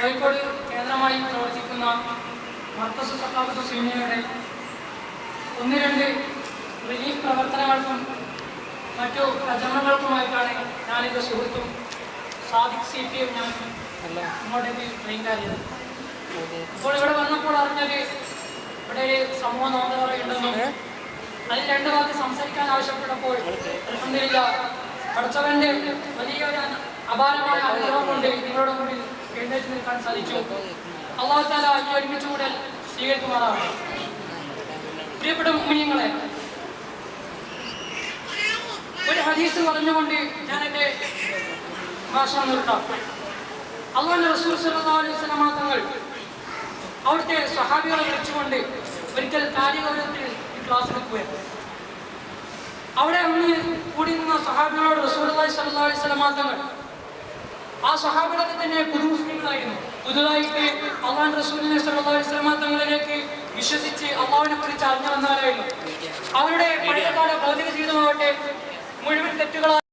കോഴിക്കോട് കേന്ദ്രമായി പ്രവർത്തിക്കുന്ന മർക്കസ് സഖാഫത്ത് സുന്നിയുടെ ഒന്ന് രണ്ട് റിലീഫ് പ്രവർത്തനങ്ങൾക്കും മറ്റു പ്രചരണങ്ങൾക്കുമായിട്ടാണ് ഞാനെൻ്റെ സുഹൃത്തും സാദിഖ് CPM ഞാൻ ഇങ്ങോട്ടേക്ക് ട്രെയിൻ കയറിയത്. ഇപ്പോൾ ഇവിടെ വന്നപ്പോൾ അറിഞ്ഞത് ഇവിടെ ഒരു സമൂഹ നോമ്പുറയുണ്ടെന്നും അതിൽ രണ്ട് വാക്ക് സംസാരിക്കാൻ ആവശ്യപ്പെട്ടപ്പോൾ അൽഹംദുലില്ലാ പഠിച്ചവൻ്റെ വലിയൊരു അപാരമായ അനുഗ്രഹം കൊണ്ട് നിങ്ങളുടെ മുന്നിൽ എഴുന്നേറ്റ് നിൽക്കാൻ സാധിച്ചു. അല്ലാഹു തആല ഈ ഒരുമിച്ച് കൂടൽ സ്വീകരിക്കുമാറാവട്ടെ. പ്രിയപ്പെട്ട മുഅ്മിനീങ്ങളെ, ഒരു ഹദീസ് പറഞ്ഞുകൊണ്ട് ഞാൻ എൻ്റെ ഭാഷണം നിർത്താം. അല്ലാഹുവിൻ്റെ റസൂൽ സ്വല്ലല്ലാഹു അലൈഹി വസല്ലം തങ്ങൾ അവിടുത്തെ സ്വഹാബികളെ വിളിച്ചുകൊണ്ട് ഒരിക്കൽ കാര്യഗൗരവത്തിൽ ക്ലാസ് എടുക്കുകയാണ്. അവിടെ അന്ന് കൂടി നിന്ന സ്വഹാബികളോട് റസൂലുള്ളാഹി സ്വല്ലല്ലാഹു അലൈഹി വസല്ലം തങ്ങൾ ആ സ്വഹാബികളൊക്കെ തന്നെ പുതു മുസ്ലിങ്ങളായിരുന്നു. പുതുതായിട്ട് അല്ലാഹുവിൻ്റെ റസൂലിനെ സ്വല്ലല്ലാഹു അലൈഹി വസല്ലം തങ്ങളിലേക്ക് വിശ്വസിച്ച് അല്ലാഹുവിനെ കുറിച്ച് അറിഞ്ഞു വന്നവരായിരുന്നു. അവരുടെ പഴയകാല ഭൗതിക ജീവിതമാവട്ടെ മുഴുവൻ തെറ്റുകളായി